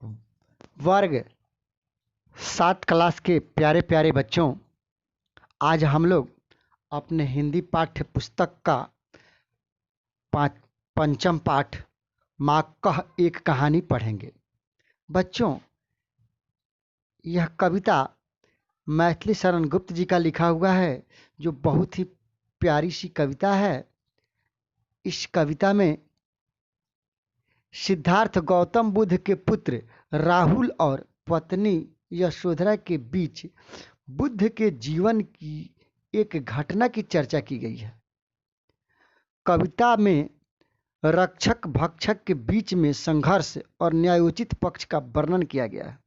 वर्ग 7 क्लास के प्यारे प्यारे बच्चों, आज हम लोग अपने हिंदी पाठ्य पुस्तक का पंचम पाठ माँ कह एक कहानी पढ़ेंगे। बच्चों, यह कविता मैथिली शरण गुप्त जी का लिखा हुआ है, जो बहुत ही प्यारी सी कविता है। इस कविता में सिद्धार्थ गौतम बुद्ध के पुत्र राहुल और पत्नी यशोधरा के बीच बुद्ध के जीवन की एक घटना की चर्चा की गई है। कविता में रक्षक भक्षक के बीच में संघर्ष और न्यायोचित पक्ष का वर्णन किया गया है।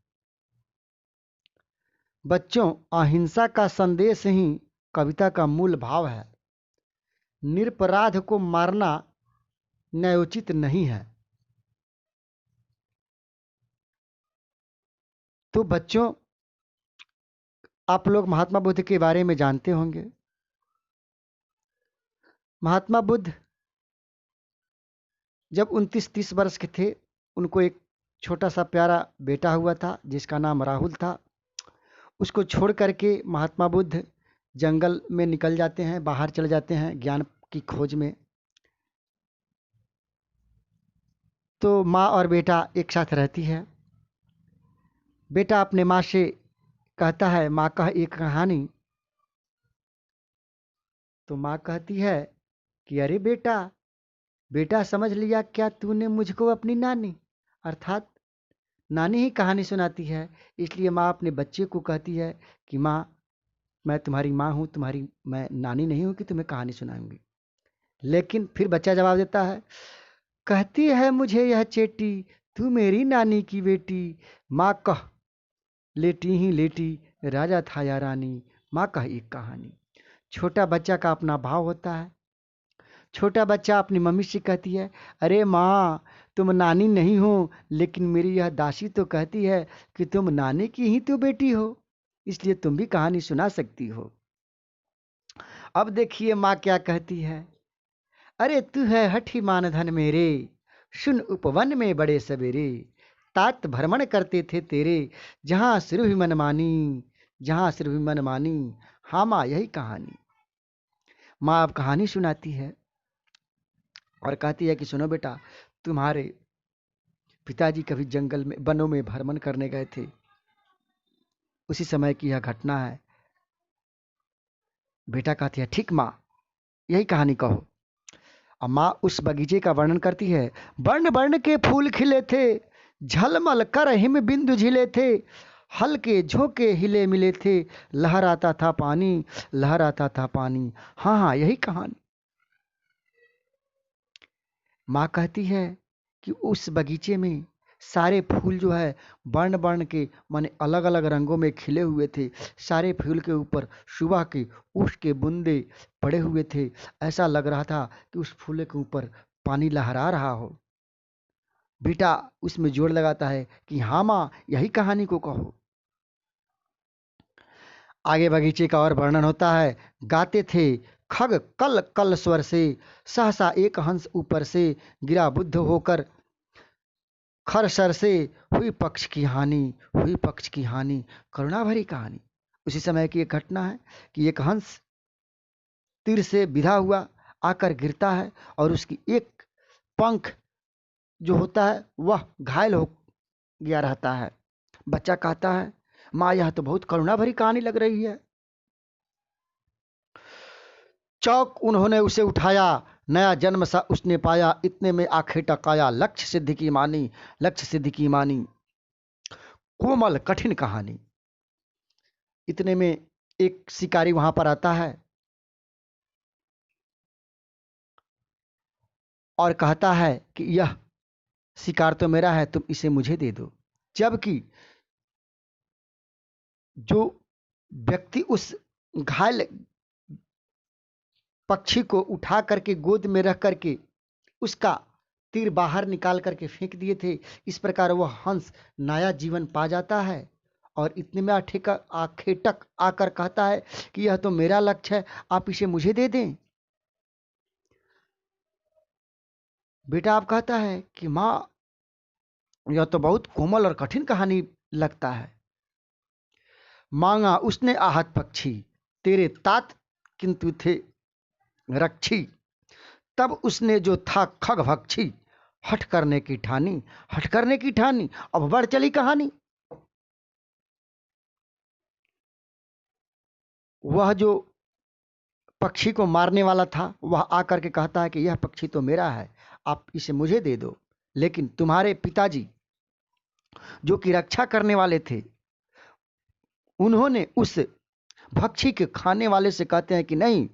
बच्चों, अहिंसा का संदेश ही कविता का मूल भाव है। निरपराध को मारना न्यायोचित नहीं है। तो बच्चों, आप लोग महात्मा बुद्ध के बारे में जानते होंगे। महात्मा बुद्ध जब 29-30 वर्ष के थे, उनको एक छोटा सा प्यारा बेटा हुआ था जिसका नाम राहुल था। उसको छोड़ करके महात्मा बुद्ध जंगल में निकल जाते हैं, बाहर चले जाते हैं ज्ञान की खोज में। तो माँ और बेटा एक साथ रहती है। बेटा अपने माँ से कहता है, माँ कह एक कहानी। तो माँ कहती है कि अरे बेटा, बेटा समझ लिया क्या तूने मुझको अपनी नानी, अर्थात नानी ही कहानी सुनाती है। इसलिए माँ अपने बच्चे को कहती है कि माँ, मैं तुम्हारी माँ हूँ, मैं नानी नहीं हूँ कि तुम्हें कहानी सुनाऊंगी। लेकिन फिर बच्चा जवाब देता है, कहती है मुझे यह चेटी, तू मेरी नानी की बेटी। माँ कह लेटी ही लेटी, राजा था या रानी, माँ कह एक कहानी। छोटा बच्चा का अपना भाव होता है। छोटा बच्चा अपनी मम्मी से कहती है, अरे माँ, तुम नानी नहीं हो, लेकिन मेरी यह दासी तो कहती है कि तुम नानी की ही तो बेटी हो, इसलिए तुम भी कहानी सुना सकती हो। अब देखिए माँ क्या कहती है, अरे तू है हठी मानधन मेरे, सुन उपवन में बड़े सवेरे, तात भ्रमण करते थे तेरे, जहां सिर भी मनमानी, जहां सिर भी मनमानी। हाँ माँ, यही कहानी। माँ अब कहानी सुनाती है और कहती है कि सुनो बेटा, तुम्हारे पिताजी कभी जंगल में, वनों में भ्रमण करने गए थे। उसी समय की यह घटना है। बेटा कहती है, ठीक माँ, यही कहानी कहो। अब माँ उस बगीचे का वर्णन करती है। वर्ण वर्ण के फूल खिले थे, झलमल कर हिम बिंदु झिले थे, हल्के झोंके हिले मिले थे, लहराता था पानी, लहराता था पानी। हाँ हाँ, यही कहानी। माँ कहती है कि उस बगीचे में सारे फूल जो है वर्ण वर्ण के, माने अलग अलग रंगों में खिले हुए थे। सारे फूल के ऊपर सुबह के ओस के बूंदे पड़े हुए थे। ऐसा लग रहा था कि उस फूल के ऊपर पानी लहरा रहा हो। बेटा उसमें जोर लगाता है कि हाँ माँ, यही कहानी को कहो। आगे बगीचे का और वर्णन होता है। गाते थे खग कल कल स्वर से, सहसा एक हंस ऊपर से गिरा बुद्ध होकर खरसर से, हुई पक्ष की हानि, हुई पक्ष की हानि। करुणा भरी कहानी। उसी समय की एक घटना है कि एक हंस तीर से बिधा हुआ आकर गिरता है और उसकी एक पंख जो होता है वह घायल हो गया रहता है। बच्चा कहता है, माँ यह तो बहुत करुणा भरी कहानी लग रही है। चौक उन्होंने उसे उठाया, नया जन्म सा उसने पाया, इतने में आंखें टकाया, लक्ष्य सिद्धि की मानी, लक्ष्य सिद्धि की मानी। कोमल कठिन कहानी। इतने में एक शिकारी वहां पर आता है और कहता है कि यह शिकार तो मेरा है, तुम इसे मुझे दे दो। जबकि जो व्यक्ति उस घायल पक्षी को उठा करके गोद में रख करके उसका तीर बाहर निकाल करके फेंक दिए थे, इस प्रकार वह हंस नया जीवन पा जाता है और इतने में आखेटक आकर कहता है कि यह तो मेरा लक्ष्य है, आप इसे मुझे दे दें। बेटा आप कहता है कि माँ, यह तो बहुत कोमल और कठिन कहानी लगता है। मांगा उसने आहत पक्षी, तेरे तात किंतु थे रक्षी। तब उसने जो था खग भक्षी, हठ करने की ठानी, हठ करने की ठानी। अब बढ़ चली कहानी। वह जो पक्षी को मारने वाला था वह आकर के कहता है कि यह पक्षी तो मेरा है, आप इसे मुझे दे दो। लेकिन तुम्हारे पिताजी जो कि रक्षा करने वाले थे, उन्होंने उस भक्षी के खाने वाले से कहते हैं कि नहीं,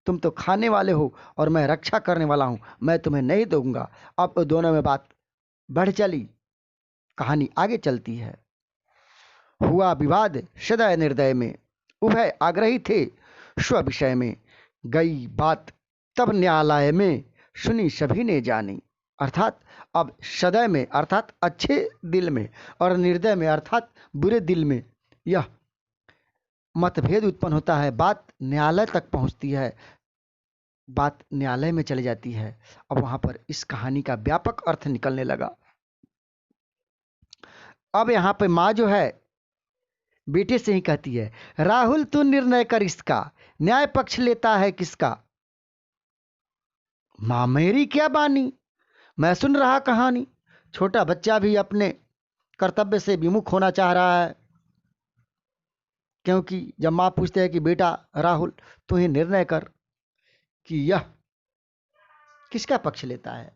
तुम तो खाने वाले हो और मैं रक्षा करने वाला हूं, मैं तुम्हें नहीं दूंगा। अब दोनों में बात बढ़ चली। कहानी आगे चलती है। हुआ विवाद सदय निर्दय में, उभय आग्रही थे स्व विषय में। गई बात तब न्यायालय में, सुनी सभी ने जानी। अर्थात अब सदय में अर्थात अच्छे दिल में और निर्दय में अर्थात बुरे दिल में यह मतभेद उत्पन्न होता है। बात न्यायालय तक पहुंचती है, बात न्यायालय में चली जाती है। अब वहां पर इस कहानी का व्यापक अर्थ निकलने लगा। अब यहां पे माँ जो है बेटे से ही कहती है, राहुल तू निर्णय कर इसका, न्याय पक्ष लेता है किसका। मां मेरी क्या बानी, मैं सुन रहा कहानी। छोटा बच्चा भी अपने कर्तव्य से विमुख होना चाह रहा है, क्योंकि जब मां पूछते हैं कि बेटा राहुल तू ही निर्णय कर कि यह किसका पक्ष लेता है,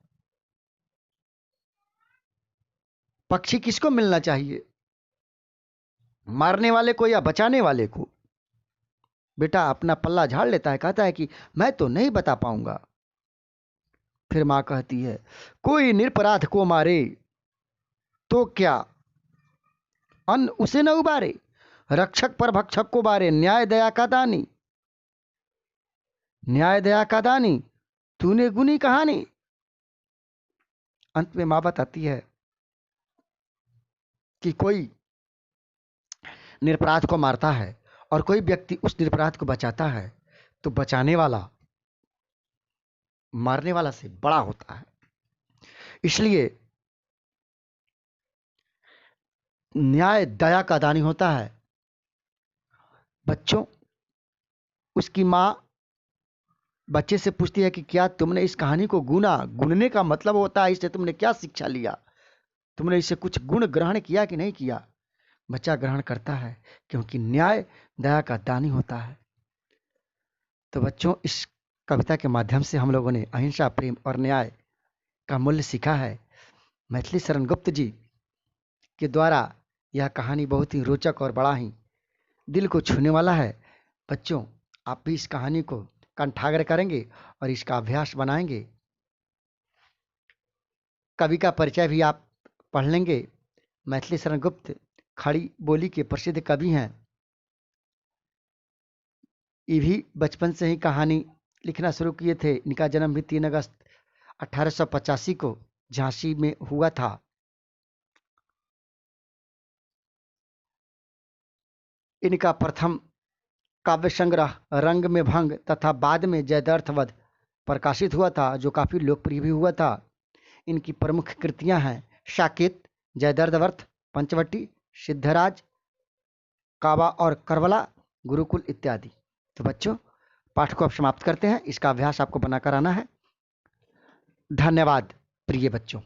पक्षी किसको मिलना चाहिए, मारने वाले को या बचाने वाले को। बेटा अपना पल्ला झाड़ लेता है, कहता है कि मैं तो नहीं बता पाऊंगा। फिर मां कहती है, कोई निरपराध को मारे तो क्या अन्न उसे न उबारे, रक्षक पर भक्षक को बारे, न्याय दया का दानी, न्याय दया का दानी, तूने गुनी कहानी। अंत में मां बताती है कि कोई निरपराध को मारता है और कोई व्यक्ति उस निरपराध को बचाता है, तो बचाने वाला मारने वाला से बड़ा होता है। इसलिए न्याय दया का दानी होता है। बच्चों, उसकी मां बच्चे से पूछती है कि क्या तुमने इस कहानी को गुना, गुनने का मतलब होता है इससे तुमने क्या शिक्षा लिया, तुमने इससे कुछ गुण ग्रहण किया कि नहीं किया। बच्चा ग्रहण करता है, क्योंकि न्याय दया का दानी होता है। तो बच्चों, इस कविता के माध्यम से हम लोगों ने अहिंसा, प्रेम और न्याय का मूल्य सीखा है। मैथिली शरण गुप्त जी के द्वारा यह कहानी बहुत ही रोचक और बड़ा ही दिल को छूने वाला है। बच्चों, आप भी इस कहानी को कंठाग्र करेंगे और इसका अभ्यास बनाएंगे। कवि का परिचय भी आप पढ़ लेंगे। मैथिली शरण गुप्त खड़ी बोली के प्रसिद्ध कवि हैं। ये भी बचपन से ही कहानी लिखना शुरू किए थे। इनका जन्म भी 3 अगस्त 1885 को झांसी में हुआ था। इनका प्रथम काव्य संग्रह रंग में भंग तथा बाद में जयद्रथवध प्रकाशित हुआ था, जो काफी लोकप्रिय भी हुआ था। इनकी प्रमुख कृतियां हैं साकेत, जयद्रथवर्थ, पंचवटी, सिद्धराज, काबा और करबला, गुरुकुल इत्यादि। तो बच्चों, पाठ को अब समाप्त करते हैं। इसका अभ्यास आपको बनाकर आना है। धन्यवाद प्रिय बच्चों।